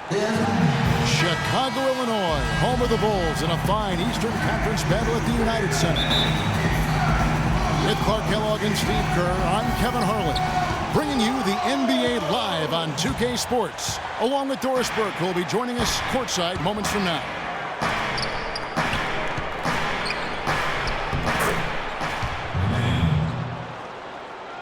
Chicago, Illinois, home of the Bulls in a fine Eastern Conference battle at the United Center. With Clark Kellogg and Steve Kerr, I'm Kevin Harlan, bringing you the NBA live on 2K Sports, along with Doris Burke, who will be joining us courtside moments from now.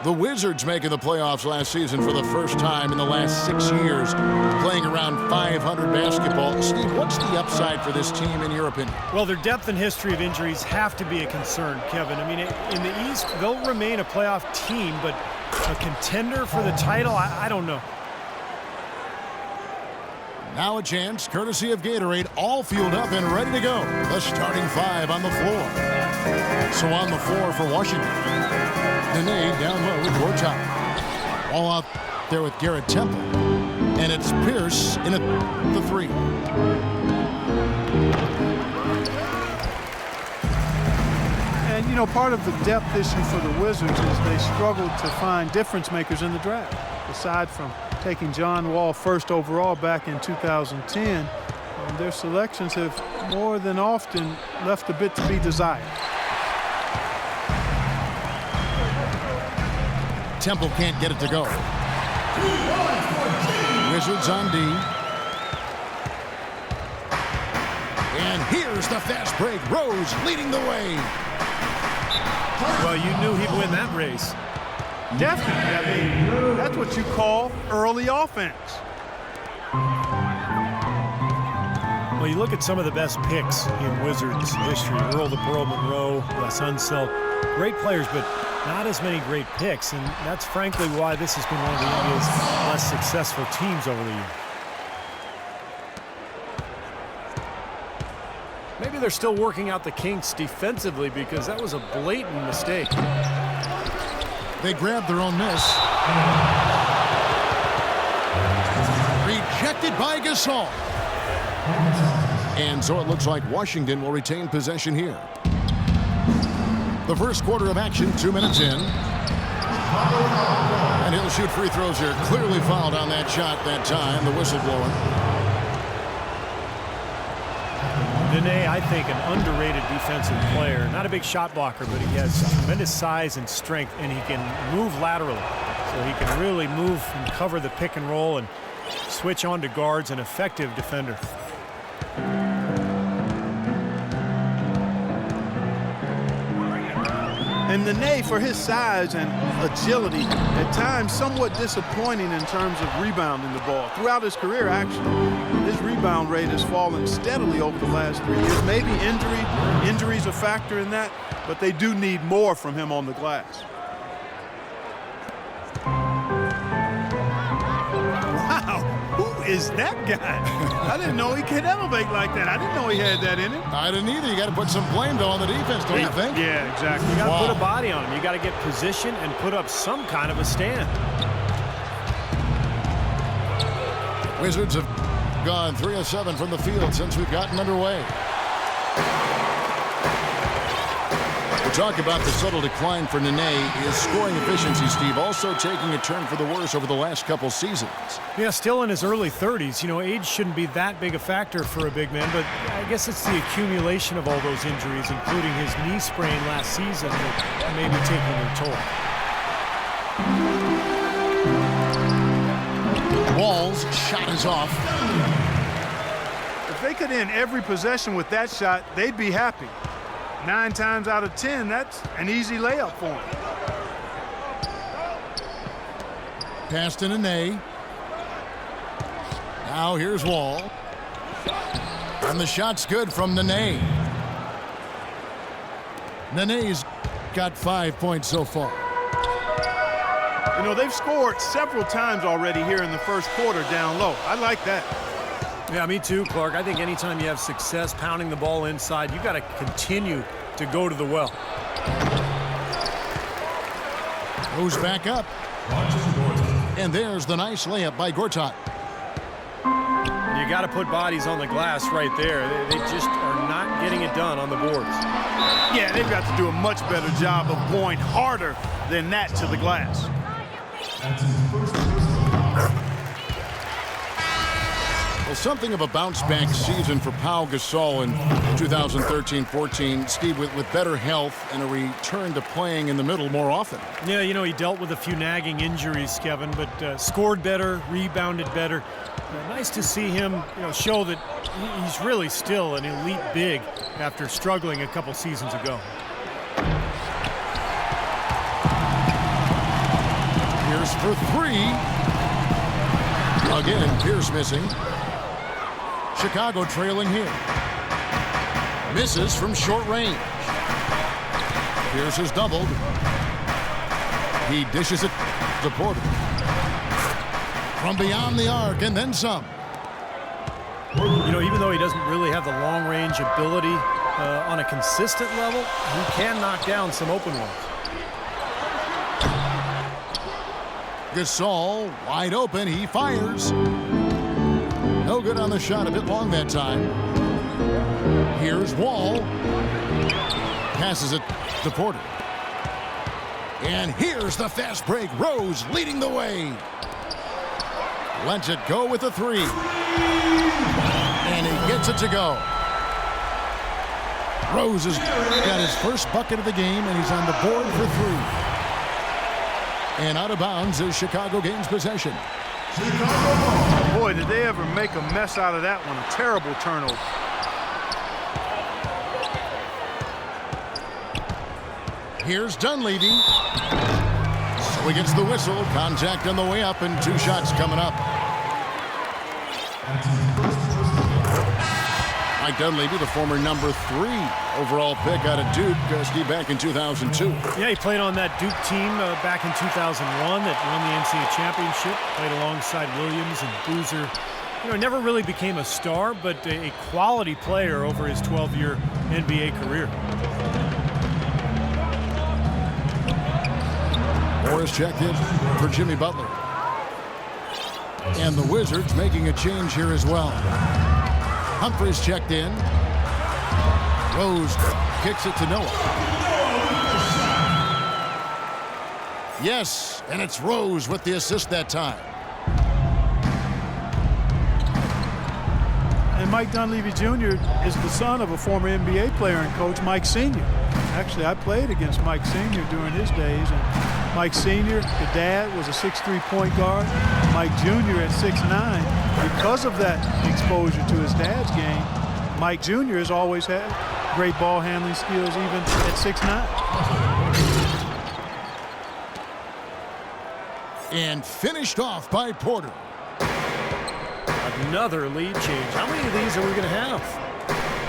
The Wizards making the playoffs last season for the first time in the last 6 years, playing around 500 basketball. Steve, what's the upside for this team in your opinion? Well, their depth and history of injuries have to be a concern, Kevin. I mean, in the East, they'll remain a playoff team, but a contender for the title, I don't know. Now a chance, courtesy of Gatorade, all fueled up and ready to go. The starting five on the floor. So on the floor for Washington. Nene down low with Gortat. All out there with Garrett Temple. And it's Pierce in the three. And, you know, part of the depth issue for the Wizards is they struggled to find difference makers in the draft. Aside from taking John Wall first overall back in 2010, their selections have more than often left a bit to be desired. Temple can't get it to go. Wizards on D. And here's the fast break. Rose leading the way. Well, you knew he'd win that race. Definitely. I mean, that's what you call early offense. Well, you look at some of the best picks in Wizards history. Earl the Pearl Monroe, Wes Unseld. Great players, but not as many great picks, and that's frankly why this has been one of the NBA's less successful teams over the years. Maybe they're still working out the kinks defensively because that was a blatant mistake. They grabbed their own miss. Rejected by Gasol. And so it looks like Washington will retain possession here. The first quarter of action, 2 minutes in. And he'll shoot free throws here. Clearly fouled on that shot that time, the whistleblower. Nene, I think, an underrated defensive player. Not a big shot blocker, but he has tremendous size and strength, and he can move laterally. So he can really move and cover the pick and roll and switch on to guards, an effective defender. And Nene, for his size and agility, at times somewhat disappointing in terms of rebounding the ball. Throughout his career, actually, his rebound rate has fallen steadily over the last 3 years. Maybe injuries a factor in that, but they do need more from him on the glass. Wow, who is that guy? I didn't know he could elevate like that. I didn't know he had that in him. I didn't either. You got to put some blame, though, on the defense, don't you think? Yeah, exactly. You got to put a body on him. You got to get position and put up some kind of a stand. Wizards have gone 3 of 7 from the field since we've gotten underway. We'll talk about the subtle decline for Nene. His scoring efficiency, Steve, also taking a turn for the worse over the last couple seasons. Yeah, still in his early 30s. You know, age shouldn't be that big a factor for a big man, but I guess it's the accumulation of all those injuries, including his knee sprain last season, that may be taking their toll. Wall's shot is off. If they could end every possession with that shot, they'd be happy. 9 times out of 10, that's an easy layup for him. Pass to Nene. Now here's Wall. And the shot's good from Nene. Nene's got 5 points so far. You know, they've scored several times already here in the first quarter down low. I like that. Yeah, me too, Clark. I think anytime you have success pounding the ball inside, you got to continue to go to the well. Goes back up. And there's the nice layup by Gortat. You got to put bodies on the glass right there. They just are not getting it done on the boards. Yeah, they've got to do a much better job of going harder than that to the glass. Well, something of a bounce-back season for Pau Gasol in 2013-14. Steve, with better health and a return to playing in the middle more often. Yeah, you know, he dealt with a few nagging injuries, Kevin, but scored better, rebounded better. Nice to see him, show that he's really still an elite big after struggling a couple seasons ago. Pierce for three. Again, Pierce missing. Chicago trailing here. Misses from short range. Pierce is doubled. He dishes it to Porter. From beyond the arc and then some. Even though he doesn't really have the long-range ability on a consistent level, he can knock down some open ones. Gasol wide open. He fires. No good on the shot. A bit long that time. Here's Wall. Passes it to Porter. And here's the fast break. Rose leading the way. Lets it go with a three. And he gets it to go. Rose has got his first bucket of the game, and he's on the board for three. And out of bounds as Chicago gains possession. Boy, did they ever make a mess out of that one. A terrible turnover. Here's Dunleavy. So he gets the whistle. Contact on the way up, and two shots coming up. Mike Dunleavy, the former number 3 overall pick out of Duke, Steve, back in 2002. Yeah, he played on that Duke team back in 2001 that won the NCAA championship. Played alongside Williams and Boozer. Never really became a star, but a quality player over his 12-year NBA career. Morris checked in for Jimmy Butler. And the Wizards making a change here as well. Humphries checked in. Rose kicks it to Noah. Yes, and it's Rose with the assist that time. And Mike Dunleavy Jr. is the son of a former NBA player and coach, Mike Sr. Actually, I played against Mike Sr. during his days. And Mike Sr., the dad, was a 6'3" point guard. Mike Jr. at 6'9". Because of that exposure to his dad's game, Mike Jr. has always had great ball handling skills even at 6'9". And finished off by Porter. Another lead change. How many of these are we going to have?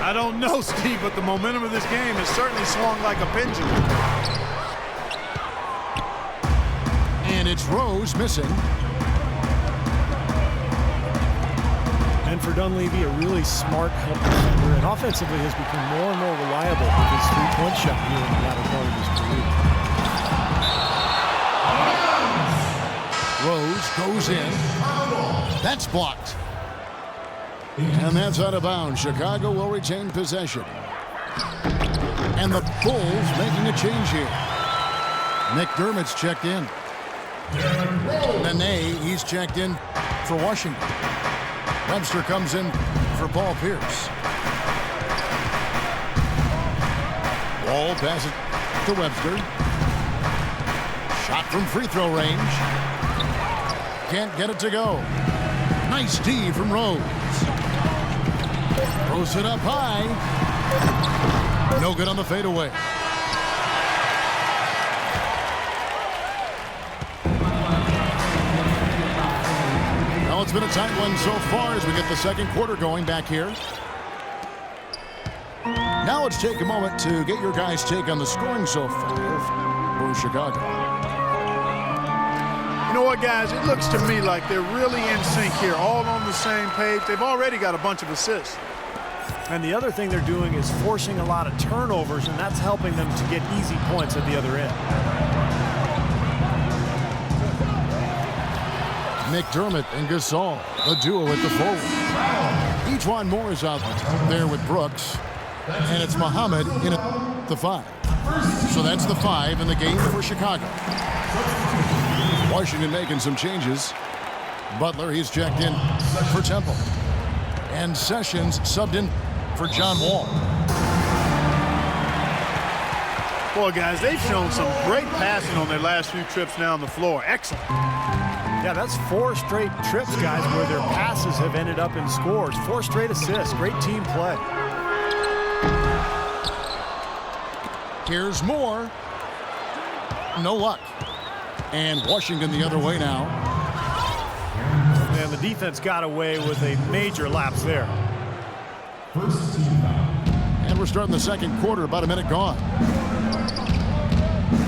I don't know, Steve, but the momentum of this game has certainly swung like a pendulum. And it's Rose missing. And for Dunleavy, a really smart help defender, and offensively has become more and more reliable with his three-point shot here in the latter part of his career. Rose goes in. That's blocked. And that's out of bounds. Chicago will retain possession. And the Bulls making a change here. McDermott's checked in. Nene, he's checked in for Washington. Webster comes in for Paul Pierce. Wall passes to Webster. Shot from free throw range. Can't get it to go. Nice D from Rose. Throws it up high. No good on the fadeaway. Well, it's been a tight one so far as we get the second quarter going back here. Now let's take a moment to get your guys' take on the scoring so far for Chicago. You know what, guys? It looks to me like they're really in sync here, all on the same page. They've already got a bunch of assists. And the other thing they're doing is forcing a lot of turnovers, and that's helping them to get easy points at the other end. McDermott and Gasol, the duo at the forward. Ejuan Moore is out there with Brooks, and it's Muhammad in at the 5. So that's the 5 in the game for Chicago. Washington making some changes. Butler, he's checked in for Temple. And Sessions subbed in for John Wall. Boy, guys, they've shown some great passing on their last few trips down the floor. Excellent. Yeah, that's 4 straight trips, guys, where their passes have ended up in scores. 4 straight assists. Great team play. Here's Moore. No luck. And Washington the other way now. And the defense got away with a major lapse there. And we're starting the second quarter, about a minute gone.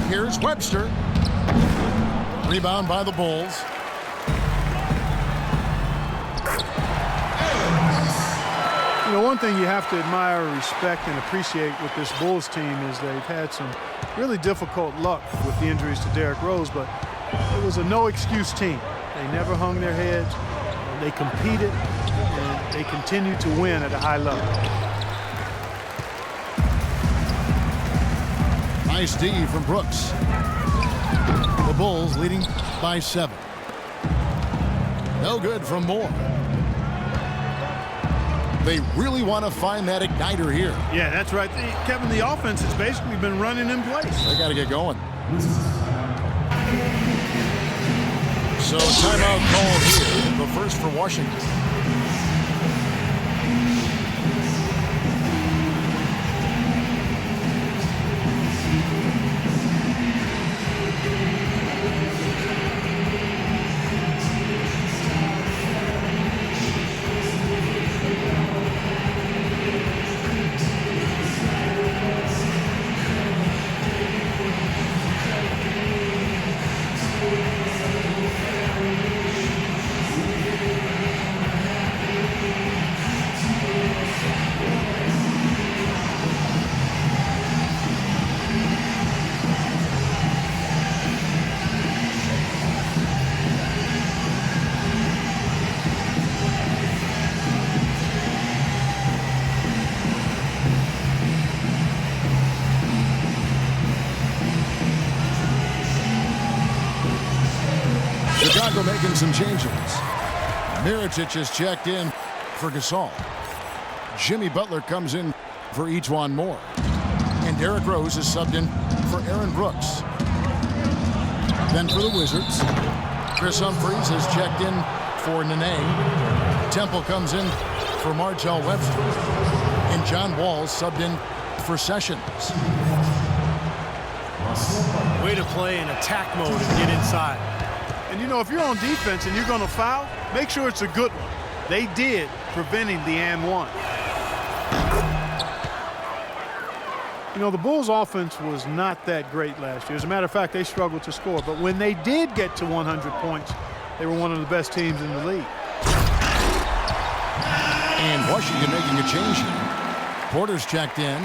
Here's Webster. Rebound by the Bulls. You know, one thing you have to admire, respect, and appreciate with this Bulls team is they've had some really difficult luck with the injuries to Derrick Rose, but it was a no-excuse team. They never hung their heads. They competed, and they continued to win at a high level. Nice D from Brooks. The Bulls leading by 7. No good from Moore. They really want to find that igniter here. Yeah, that's right. Kevin, the offense has basically been running in place. They got to get going. So timeout called here. The first for Washington. Chicago making some changes. Mirotic is checked in for Gasol. Jimmy Butler comes in for Ejuan Moore. And Derrick Rose is subbed in for Aaron Brooks. Then for the Wizards, Chris Humphries is checked in for Nene. Temple comes in for Martell Webster. And John Wall subbed in for Sessions. Way to play in attack mode and get inside. And, you know, if you're on defense and you're going to foul, make sure it's a good one. They did, preventing the and one. You know, the Bulls' offense was not that great last year. As a matter of fact, they struggled to score. But when they did get to 100 points, they were one of the best teams in the league. And Washington making a change here. Porter's checked in.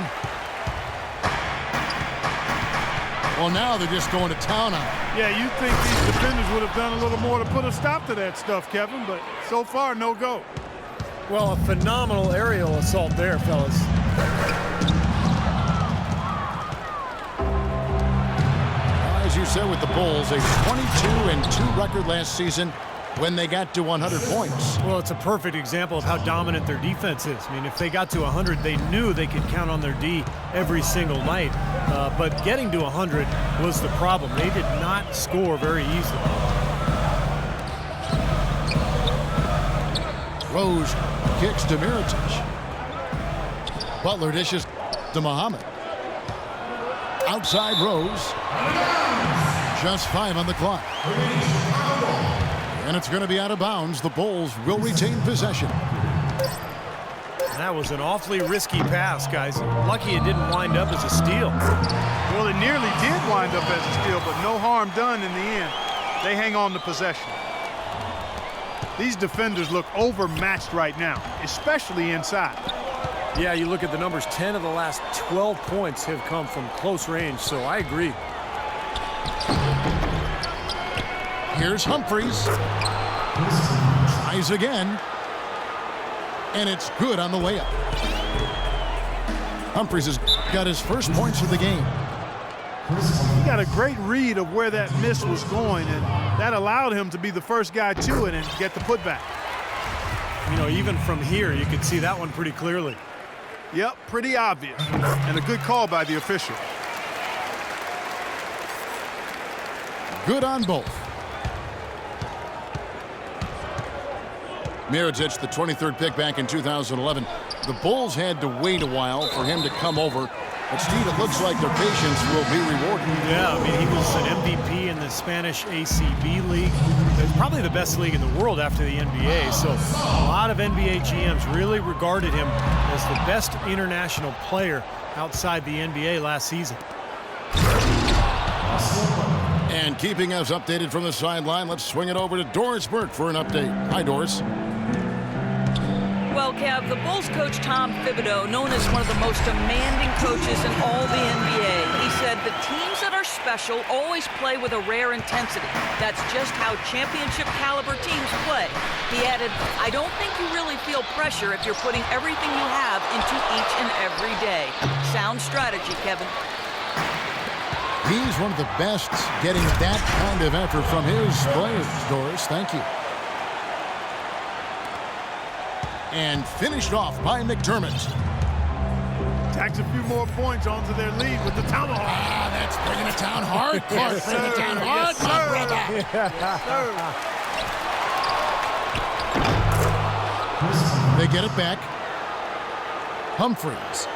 Well, now they're just going to town on it. Yeah, you'd think these defenders would have done a little more to put a stop to that stuff, Kevin, but so far, no go. Well, a phenomenal aerial assault there, fellas. As you said with the Bulls, a 22-2 record last season when they got to 100 points. Well, it's a perfect example of how dominant their defense is. I mean, if they got to 100, they knew they could count on their D every single night. But getting to 100 was the problem. They did not score very easily. Rose kicks to Mirotic. Butler dishes to Muhammad. Outside Rose. Just 5 on the clock. And it's going to be out of bounds. The Bulls will retain possession. That was an awfully risky pass, guys. Lucky it didn't wind up as a steal. Well, it nearly did wind up as a steal, but no harm done in the end. They hang on to possession. These defenders look overmatched right now, especially inside. Yeah, you look at the numbers. 10 of the last 12 points have come from close range, so I agree. Here's Humphries. Tries again. And it's good on the layup. Humphries has got his first points of the game. He got a great read of where that miss was going, and that allowed him to be the first guy to it and get the putback. You know, even from here, you could see that one pretty clearly. Yep, pretty obvious. And a good call by the official. Good on both. Mirotic, the 23rd pick back in 2011. The Bulls had to wait a while for him to come over. But, Steve, it looks like their patience will be rewarded. Yeah, I mean, he was an MVP in the Spanish ACB League. It's probably the best league in the world after the NBA. So a lot of NBA GMs really regarded him as the best international player outside the NBA last season. And keeping us updated from the sideline, let's swing it over to Doris Burke for an update. Hi, Doris. Well, Kev, the Bulls coach Tom Thibodeau, known as one of the most demanding coaches in all the NBA, he said the teams that are special always play with a rare intensity. That's just how championship caliber teams play. He added, I don't think you really feel pressure if you're putting everything you have into each and every day. Sound strategy, Kevin. He's one of the best getting that kind of effort from his players, Doris. Thank you. And finished off by McDermott. Tacks a few more points onto their lead with the tomahawk. Ah, that's bringing it down hard. Yes, Bring it down hard, yes, my brother. Yes, They get it back. Humphries.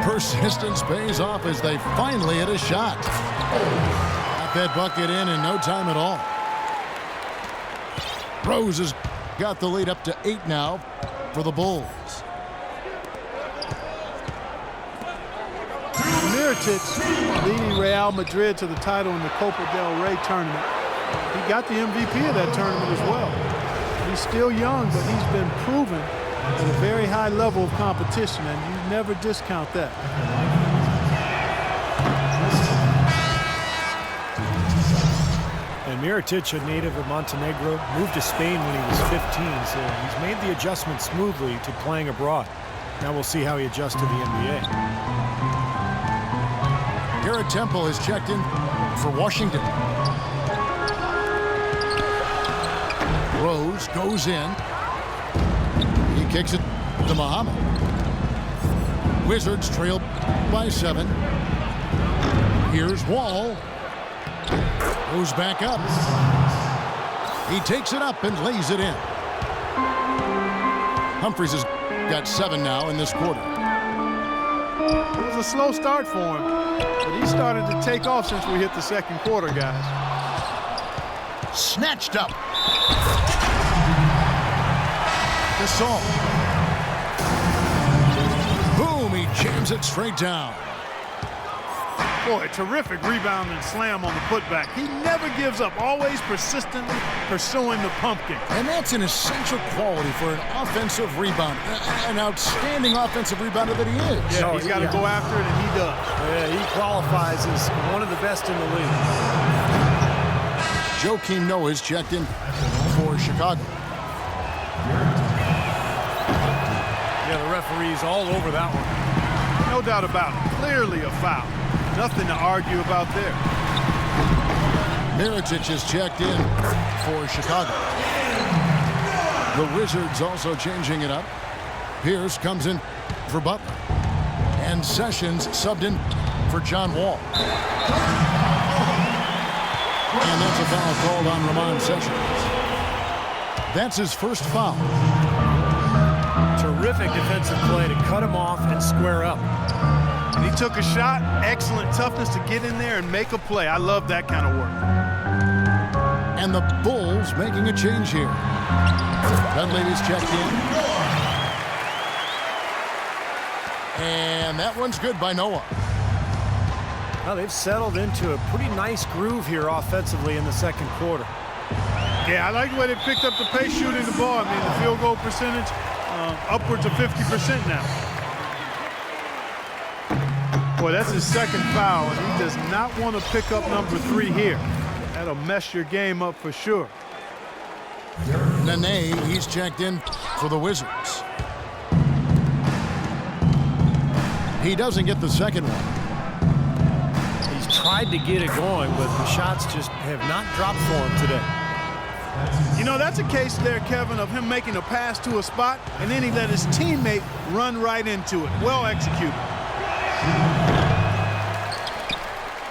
Persistence pays off as they finally hit a shot. Got that bucket in no time at all. Rose has got the lead up to 8 now for the Bulls. Mirotic leading Real Madrid to the title in the Copa del Rey tournament. He got the MVP of that tournament as well. He's still young, but he's been proven at a very high level of competition, and you never discount that. And Mirotic, a native of Montenegro, moved to Spain when he was 15, so he's made the adjustment smoothly to playing abroad. Now we'll see how he adjusts to the NBA. Garrett Temple has checked in for Washington. Rose goes in. He kicks it to Muhammad. Wizards trail by 7. Here's Wall. Goes back up. He takes it up and lays it in. Humphries has got 7 now in this quarter. It was a slow start for him, but he started to take off since we hit the second quarter, guys. Snatched up. Gasol. Boom, he jams it straight down. Boy, terrific rebound and slam on the putback. He never gives up, always persistently pursuing the pumpkin. And that's an essential quality for an offensive rebounder, an outstanding offensive rebounder that he is. Yeah, he's got to go after it, and he does. Yeah, he qualifies as one of the best in the league. Joakim Noah is checked in for Chicago. Yeah, the referee's all over that one. No doubt about it. Clearly a foul. Nothing to argue about there. Mirotic is checked in for Chicago. The Wizards also changing it up. Pierce comes in for Butler. And Sessions subbed in for John Wall. And that's a foul called on Ramon Sessions. That's his first foul. Terrific defensive play to cut him off and square up. And he took a shot, excellent toughness to get in there and make a play. I love that kind of work. And the Bulls making a change here. Dunleavy's checked in. And that one's good by Noah. Well, they've settled into a pretty nice groove here offensively in the second quarter. Yeah, I like the way they picked up the pace shooting the ball. I mean, the field goal percentage upwards of 50% now. Boy, that's his second foul, and he does not want to pick up number 3 here. That'll mess your game up for sure. Nene, he's checked in for the Wizards. He doesn't get the second one. He's tried to get it going, but the shots just have not dropped for him today. You know, that's a case there, Kevin, of him making a pass to a spot, and then he let his teammate run right into it. Well executed.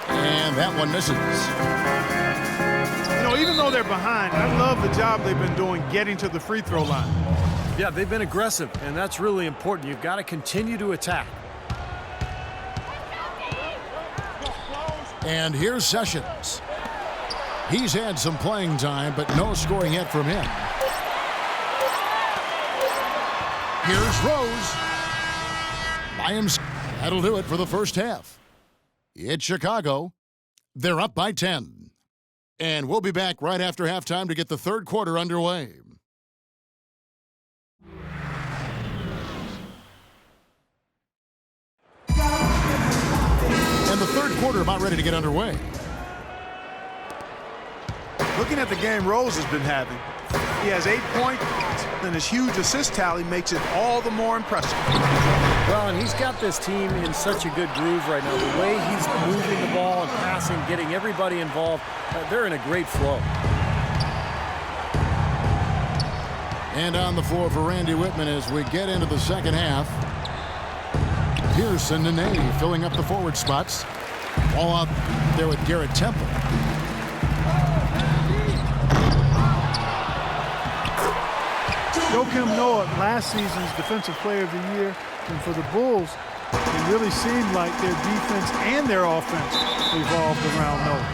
And that one misses. You know, even though they're behind, I love the job they've been doing getting to the free throw line. Yeah, they've been aggressive, and that's really important. You've got to continue to attack. And here's Sessions. He's had some playing time, but no scoring yet from him. Here's Rose. By himself. That'll do it for the first half. It's Chicago. They're up by 10. And we'll be back right after halftime to get the third quarter underway. And the third quarter about ready to get underway. Looking at the game Rose has been having, he has 8 points, and his huge assist tally makes it all the more impressive. Well, and he's got this team in such a good groove right now. The way he's moving the ball and passing, getting everybody involved, they're in a great flow. And on the floor for Randy Whitman as we get into the second half. Pearson and Nene filling up the forward spots. All out there with Garrett Temple. Joakim Noah, last season's Defensive Player of the Year, and for the Bulls, it really seemed like their defense and their offense revolved around Noah.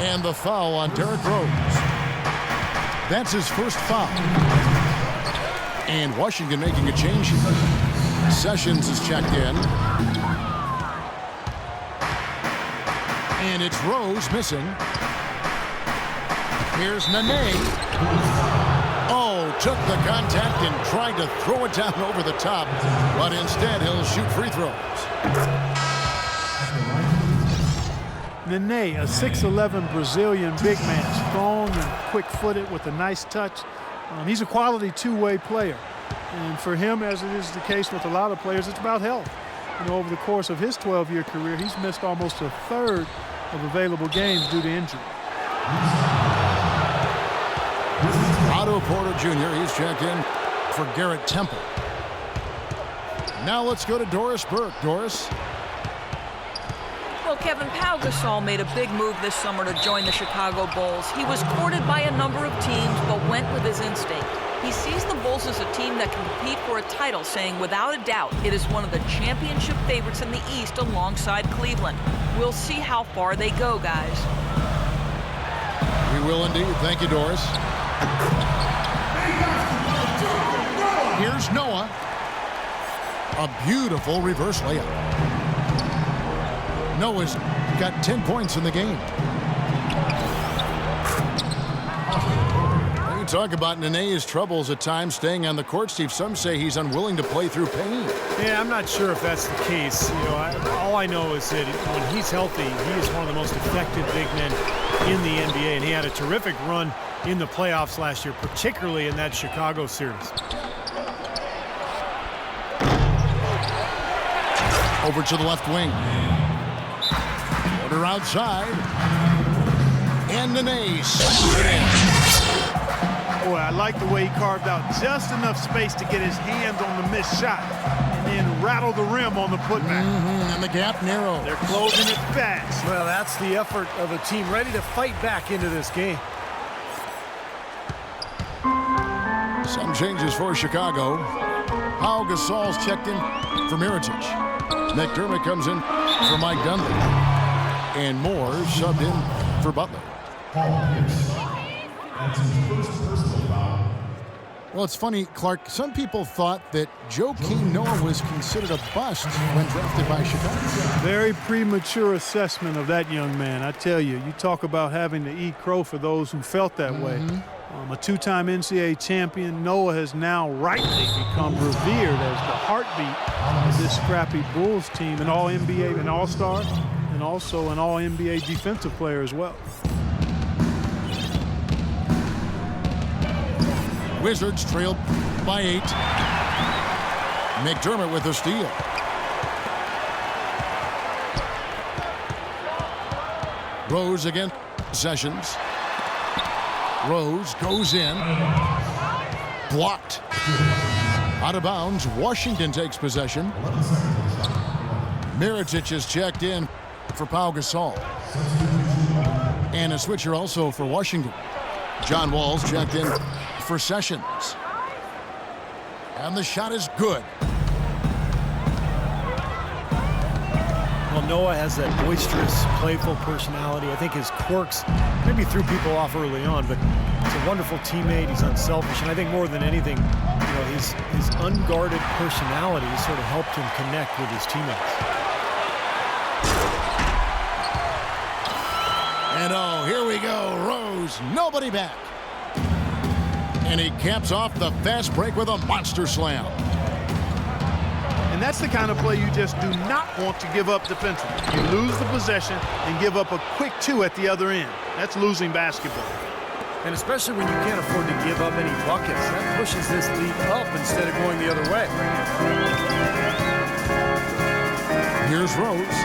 And the foul on Derrick Rose. That's his first foul. And Washington making a change here. Sessions is checked in. And it's Rose missing. Here's Nene. Oh, took the contact and tried to throw it down over the top, but instead he'll shoot free throws. Nene, a 6'11" Brazilian big man, strong and quick-footed with a nice touch. He's a quality two-way player. And for him, as it is the case with a lot of players, it's about health. You know, over the course of his 12-year career, he's missed almost a third of available games due to injury. Otto Porter Jr., he's checked in for Garrett Temple. Now let's go to Doris Burke. Doris. Well, Kevin, Pau Gasol made a big move this summer to join the Chicago Bulls. He was courted by a number of teams, but went with his instinct. He sees the Bulls as a team that can compete for a title, saying without a doubt it is one of the championship favorites in the East alongside Cleveland. We'll see how far they go, guys. We will indeed. Thank you, Doris. Here's Noah. A beautiful reverse layup. Noah's got 10 points in the game. You talk about Nene's troubles at times staying on the court, Steve. Some say he's unwilling to play through pain. Yeah, I'm not sure if that's the case. You know, all I know is that when he's healthy, he is one of the most effective big men in the NBA, and he had a terrific run in the playoffs last year, particularly in that Chicago series. Over to the left wing. Porter outside. And Nene slaps it in. Boy, I like the way he carved out just enough space to get his hands on the missed shot and then rattle the rim on the putback. And the gap narrows. They're closing it fast. Well, that's the effort of a team ready to fight back into this game. Some changes for Chicago. Pau Gasol's checked in for Mirotic. McDermott comes in for Mike Dunleavy. And Moore subbed in for Butler. Well, it's funny, Clark, some people thought that Joakim Noah was considered a bust when drafted by Chicago. Very premature assessment of that young man. I tell you, you talk about having to eat crow for those who felt that way. A two-time NCAA champion, Noah has now rightly become revered as the heartbeat of this scrappy Bulls team, an All-NBA, an All-Star, and also an All-NBA defensive player as well. Wizards trailed by 8. McDermott with the steal. Rose against Sessions. Rose goes in. Blocked. Out of bounds. Washington takes possession. Mirotic is checked in for Pau Gasol. And a switcher also for Washington. John Wall's checked in for Sessions. And the shot is good. Well, Noah has that boisterous, playful personality. I think his quirks maybe threw people off early on, but he's a wonderful teammate. He's unselfish, and I think more than anything, his unguarded personality sort of helped him connect with his teammates. And oh, here we go. Rose, nobody back. And he caps off the fast break with a monster slam. And that's the kind of play you just do not want to give up defensively. You lose the possession and give up a quick 2 at the other end. That's losing basketball. And especially when you can't afford to give up any buckets, that pushes this lead up instead of going the other way. Here's Rose,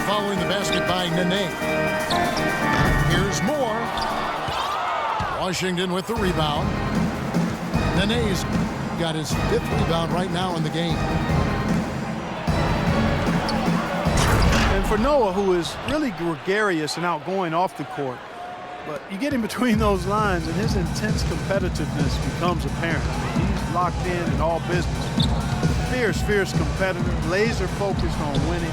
following the basket by Nene. Here's Moore. Washington with the rebound. Nene's got his 5th rebound right now in the game. And for Noah, who is really gregarious and outgoing off the court, but you get in between those lines and his intense competitiveness becomes apparent. I mean, he's locked in all business. Fierce competitor, laser focused on winning.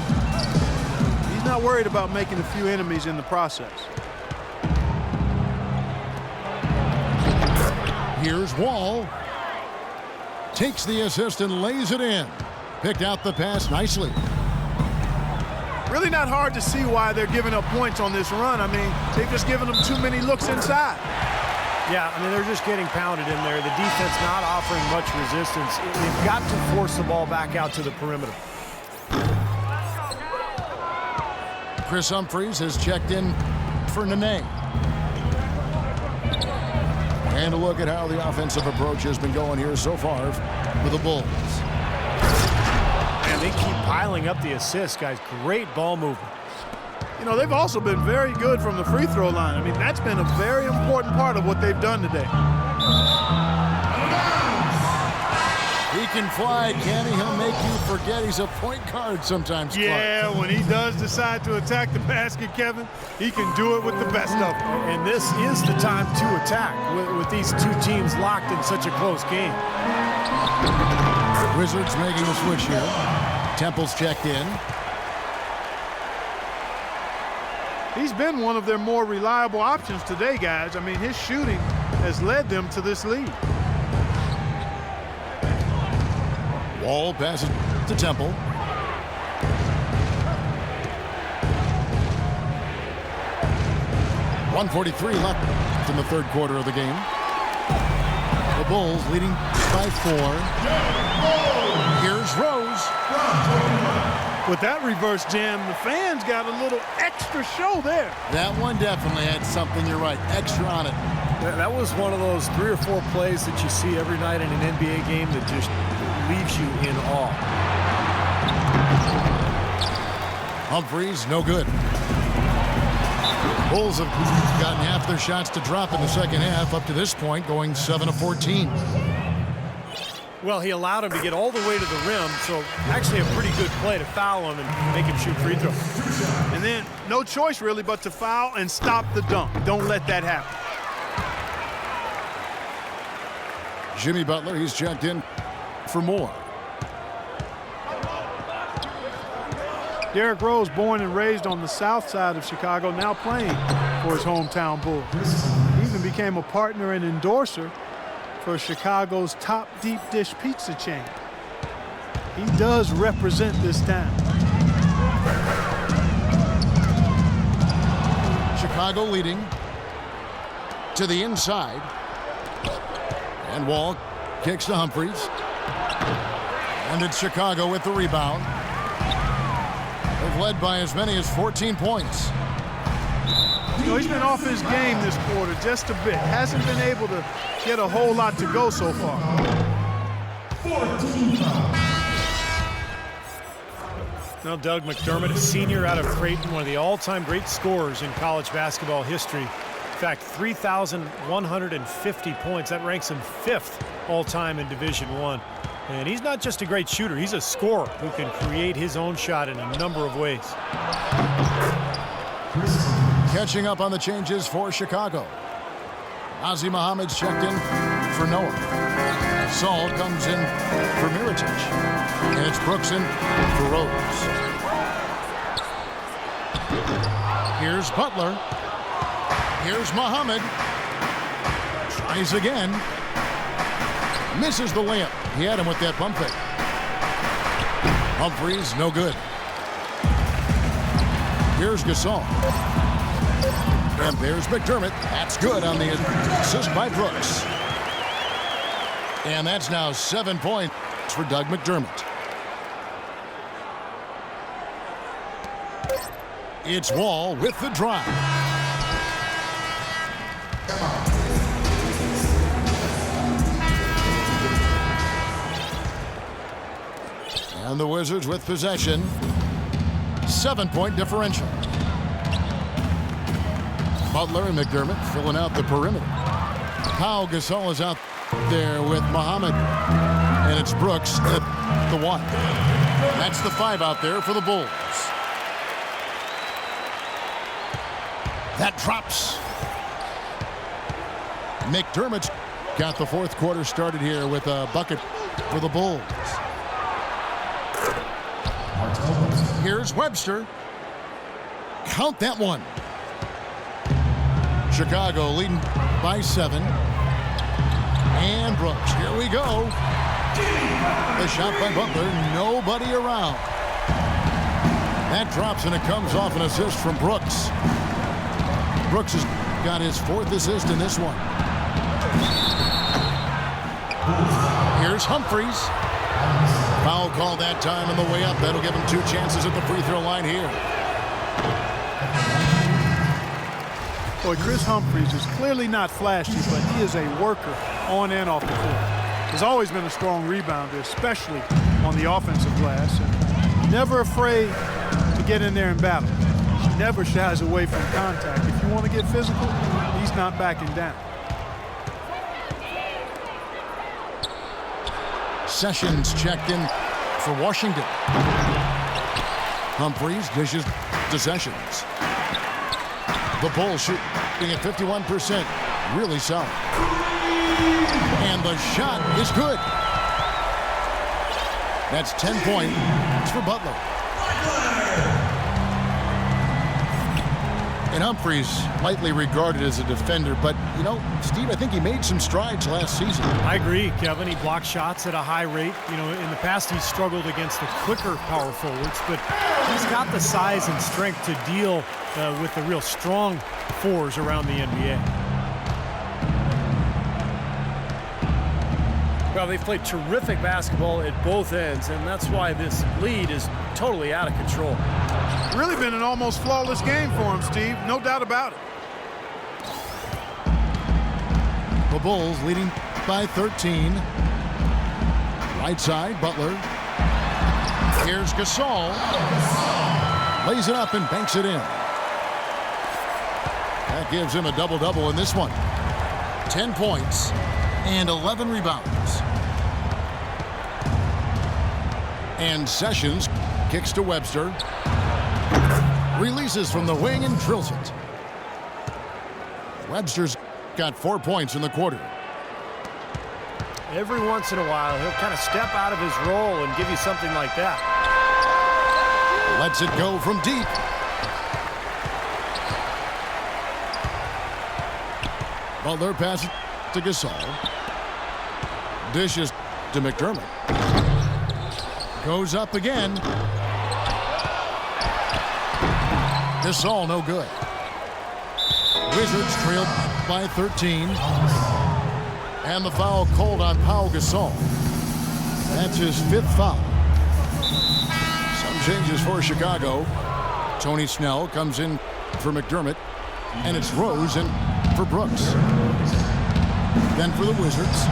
He's not worried about making a few enemies in the process. Here's Wall. Takes the assist and lays it in. Picked out the pass nicely. Really not hard to see why they're giving up points on this run. I mean, they've just given them too many looks inside. Yeah, I mean, they're just getting pounded in there. The defense not offering much resistance. They've got to force the ball back out to the perimeter. Chris Humphries has checked in for Nene. And a look at how the offensive approach has been going here so far for the Bulls. And they keep piling up the assists, guys. Great ball movement. You know, they've also been very good from the free throw line. I mean, that's been a very important part of what they've done today. He can fly, can he? He'll make you forget he's a point guard sometimes, Clark. Yeah, when he does decide to attack the basket, Kevin, he can do it with the best of them. And this is the time to attack with these two teams locked in such a close game. Wizards making a switch here. Temple's checked in. He's been one of their more reliable options today, guys. I mean, his shooting has led them to this lead. Wall passes to Temple. .143 left in the 3rd quarter of the game. The Bulls leading by 4. Here's Rose. With that reverse jam, the fans got a little extra show there. That one definitely had something, you're right, extra on it. That was one of those 3 or 4 plays that you see every night in an NBA game that just leaves you in awe. Humphries, no good. Bulls have gotten half their shots to drop in the second half up to this point, going 7 of 14. Well, he allowed him to get all the way to the rim, so actually a pretty good play to foul him and make him shoot free throws. And then no choice really but to foul and stop the dunk. Don't let that happen. Jimmy Butler, he's checked in for more. Derrick Rose, born and raised on the south side of Chicago, now playing for his hometown Bulls. He even became a partner and endorser for Chicago's top deep dish pizza chain. He does represent this town. Chicago leading to the inside. And Wall kicks to Humphries. And it's Chicago with the rebound. They've led by as many as 14 points. You know, he's been off his game this quarter just a bit. Hasn't been able to get a whole lot to go so far. Well, Doug McDermott, a senior out of Creighton, one of the all-time great scorers in college basketball history. In fact, 3,150 points. That ranks him 5th all-time in Division I. And he's not just a great shooter, he's a scorer who can create his own shot in a number of ways. Catching up on the changes for Chicago. Ozzie Muhammad's checked in for Noah. Saul comes in for Mirotic. And it's Brooks in for Rose. Here's Butler. Here's Muhammad. Tries again. Misses the layup. He had him with that pump fake. Humphries, no good. Here's Gasol. And there's McDermott. That's good on the assist by Brooks. And that's now 7 points for Doug McDermott. It's Wall with the drive. And the Wizards with possession. 7-point differential. Butler and McDermott filling out the perimeter. Pau Gasol is out there with Muhammad. And it's Brooks at the 1. That's the 5 out there for the Bulls. That drops. McDermott's got the fourth quarter started here with a bucket for the Bulls. Here's Webster. Count that one. Chicago leading by 7. And Brooks. Here we go. The shot by Butler. Nobody around. That drops and it comes off an assist from Brooks. Brooks has got his 4th assist in this one. Here's Humphries. Foul call that time on the way up. That'll give him 2 chances at the free throw line here. Boy, Chris Humphries is clearly not flashy, but he is a worker on and off the court. He's always been a strong rebounder, especially on the offensive glass. And never afraid to get in there and battle. He never shies away from contact. If you want to get physical, he's not backing down. Sessions checked in for Washington. Humphries dishes to Sessions. The Bulls shooting at 51%. Really solid. And the shot is good. That's 10 points for Butler. And Humphries, lightly regarded as a defender, but, you know, Steve, I think he made some strides last season. I agree, Kevin. He blocked shots at a high rate. You know, in the past he struggled against the quicker power forwards, but he's got the size and strength to deal with the real strong fours around the NBA. Well, they've played terrific basketball at both ends, and that's why this lead is totally out of control. Really been an almost flawless game for him, Steve. No doubt about it. The Bulls leading by 13. Right side, Butler. Here's Gasol. Lays it up and banks it in. That gives him a double-double in this one. 10 points and 11 rebounds. And Sessions kicks to Webster. Releases from the wing and drills it. Webster's got 4 points in the quarter. Every once in a while, he'll kind of step out of his role and give you something like that. Lets it go from deep. Butler passes to Gasol. Dishes to McDermott. Goes up again. Gasol no good. Wizards trailed by 13. And the foul called on Pau Gasol. That's his 5th foul. Some changes for Chicago. Tony Snell comes in for McDermott. And it's Rose in for Brooks. Then for the Wizards,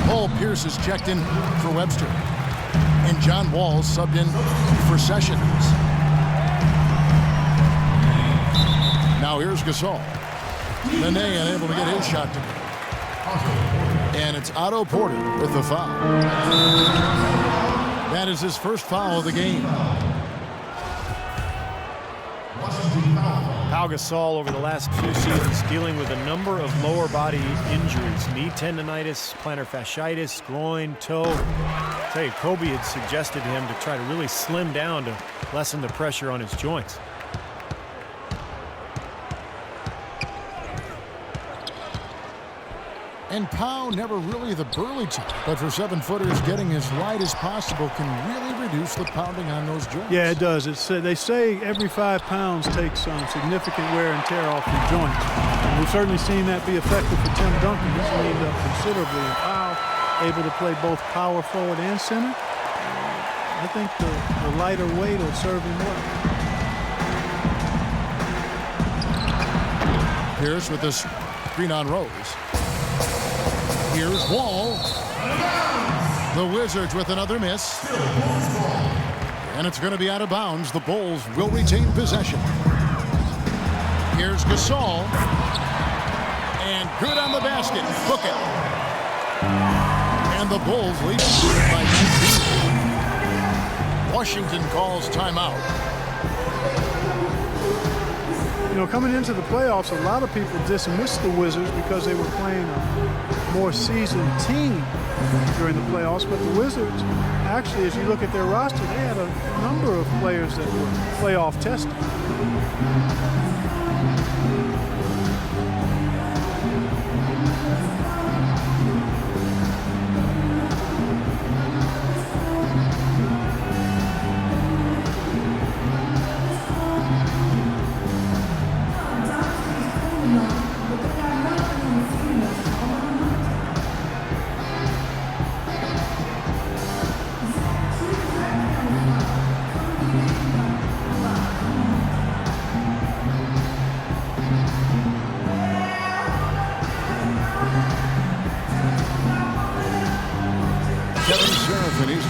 Paul Pierce is checked in for Webster. And John Wall subbed in for Sessions. Now here's Gasol. Nene unable to get his shot to go. And it's Otto Porter with the foul. That is his first foul of the game. Pau Gasol over the last few seasons dealing with a number of lower body injuries. Knee tendonitis, plantar fasciitis, groin, toe. I tell you, Kobe had suggested to him to try to really slim down to lessen the pressure on his joints. And Pau never really the burly type, but for 7-footers, getting as light as possible can really reduce the pounding on those joints. Yeah, it does. They say every 5 pounds takes some significant wear and tear off your joints. And we've certainly seen that be effective for Tim Duncan. He's leaned up considerably, and Pau able to play both power forward and center. I think the lighter weight will serve him well. Pierce with this screen on Rose. Here's Wall. The Wizards with another miss. And it's going to be out of bounds. The Bulls will retain possession. Here's Gasol. And good on the basket. Book it. And the Bulls lead by 19. Washington calls timeout. You know, coming into the playoffs, a lot of people dismissed the Wizards because they were playing a more seasoned team during the playoffs. But the Wizards, actually, as you look at their roster, they had a number of players that were playoff tested.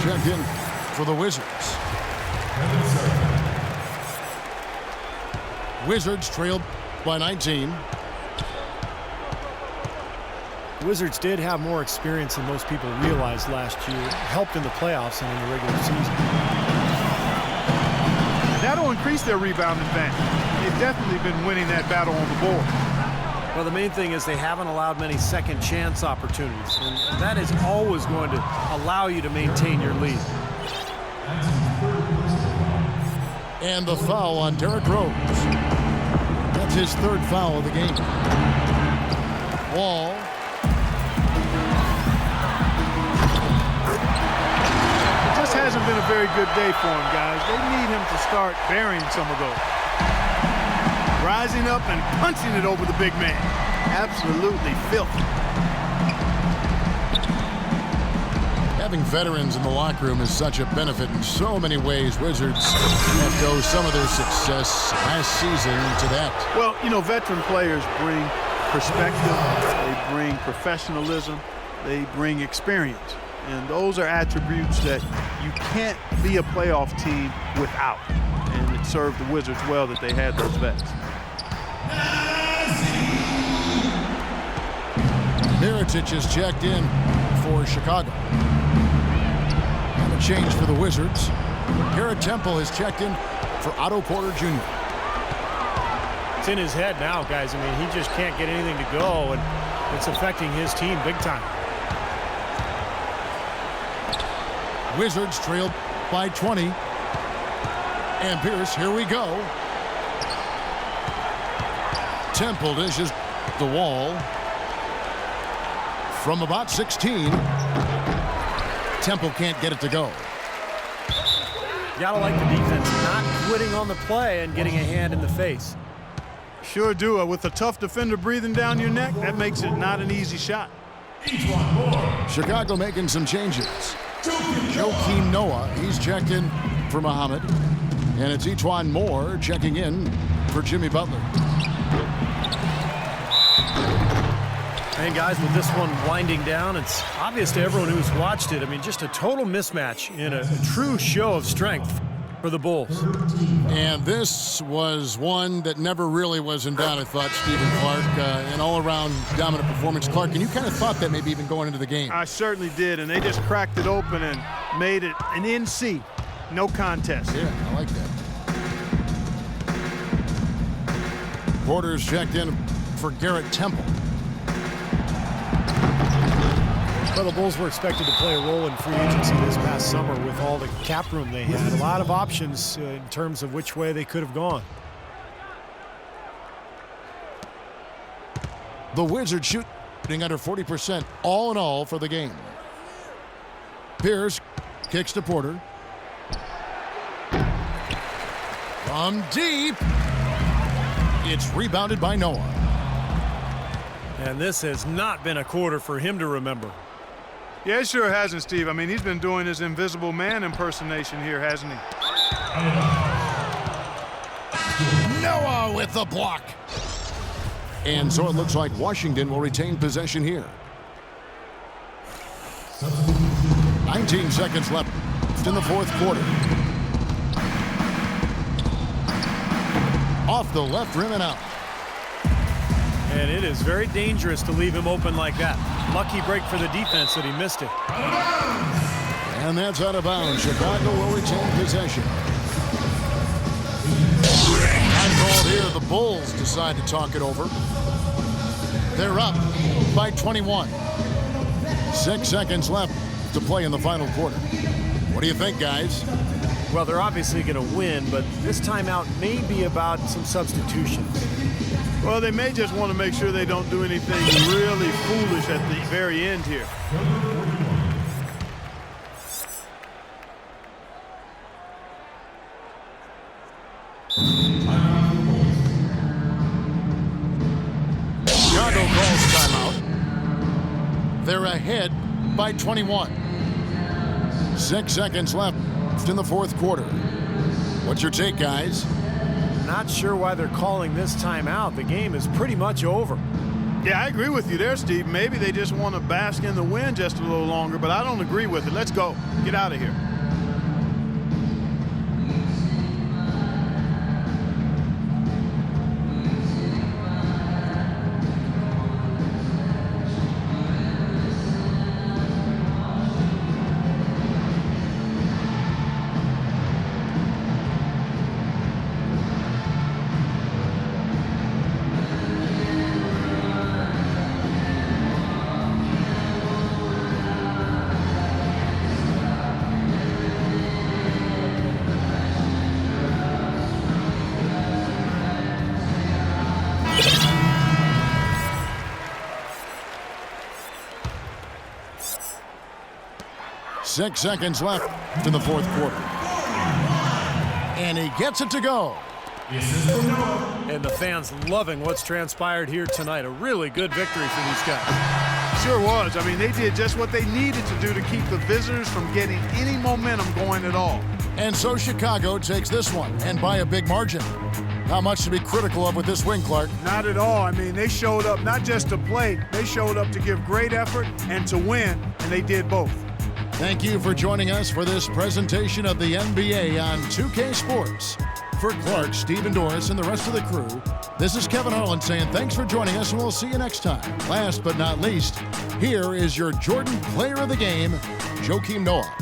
Checked in for the Wizards. Wizards trailed by 19. The Wizards did have more experience than most people realized last year. Helped in the playoffs and in the regular season. That'll increase their rebound advantage. They've definitely been winning that battle on the board. Well, the main thing is they haven't allowed many second chance opportunities, and that is always going to allow you to maintain your lead. And the foul on Derrick Rose. That's his third foul of the game. Wall. It just hasn't been a very good day for him, guys. They need him to start burying some of those. Rising up and punching it over the big man. Absolutely filthy. Having veterans in the locker room is such a benefit in so many ways. Wizards have owed some of their success last season to that. Well, you know, veteran players bring perspective, they bring professionalism, they bring experience. And those are attributes that you can't be a playoff team without. And it served the Wizards well that they had those vets. Mirotic is checked in for Chicago. And a change for the Wizards. Garrett Temple is checked in for Otto Porter Jr. It's in his head now, guys. I mean, he just can't get anything to go, and it's affecting his team big time. Wizards trailed by 20. And Pierce, here we go. Temple dishes the Wall. From about 16. Temple can't get it to go. You gotta like the defense not quitting on the play and getting a hand in the face. Sure do. With a tough defender breathing down your neck, that makes it not an easy shot. Chicago making some changes. Joakim Noah, he's checked in for Muhammad. And it's E'Twaun Moore checking in for Jimmy Butler. And guys, with this one winding down, it's obvious to everyone who's watched it. I mean, just a total mismatch in a true show of strength for the Bulls. And this was one that never really was in doubt, I thought, Stephen Clark. An all-around dominant performance. Clark, and you kind of thought that maybe even going into the game. I certainly did, and they just cracked it open and made it an NC. No contest. Yeah, I like that. Porter's checked in for Garrett Temple. Well, the Bulls were expected to play a role in free agency this past summer with all the cap room they had. A lot of options in terms of which way they could have gone. The Wizards shooting under 40% all in all for the game. Pierce kicks to Porter. From deep. It's rebounded by Noah. And this has not been a quarter for him to remember. Yeah, it sure hasn't, Steve. I mean, he's been doing his invisible man impersonation here, hasn't he? Noah with the block. And so it looks like Washington will retain possession here. 19 seconds left in the fourth quarter. Off the left rim and out. And it is very dangerous to leave him open like that. Lucky break for the defense that he missed it. And that's out of bounds. Chicago will retain possession. Time called here. The Bulls decide to talk it over. They're up by 21. 6 seconds left to play in the final quarter. What do you think, guys? Well, they're obviously going to win, but this timeout may be about some substitutions. Well, they may just want to make sure they don't do anything really foolish at the very end here. Chicago calls timeout. They're ahead by 21. 6 seconds left in the fourth quarter. What's your take, guys? Not sure why they're calling this timeout. The game is pretty much over. Yeah, I agree with you there, Steve. Maybe they just want to bask in the win just a little longer, but I don't agree with it. Let's go. Get out of here. Six seconds left in the fourth quarter. And he gets it to go. And the fans loving what's transpired here tonight. A really good victory for these guys. Sure was. I mean, they did just what they needed to do to keep the visitors from getting any momentum going at all. And so Chicago takes this one, and by a big margin. Not much to be critical of with this win, Clark. Not at all. I mean, they showed up not just to play, they showed up to give great effort and to win, and they did both. Thank you for joining us for this presentation of the NBA on 2K Sports. For Clark, Stephen Doris, and the rest of the crew, this is Kevin Harlan saying thanks for joining us, and we'll see you next time. Last but not least, here is your Jordan Player of the Game, Joakim Noah.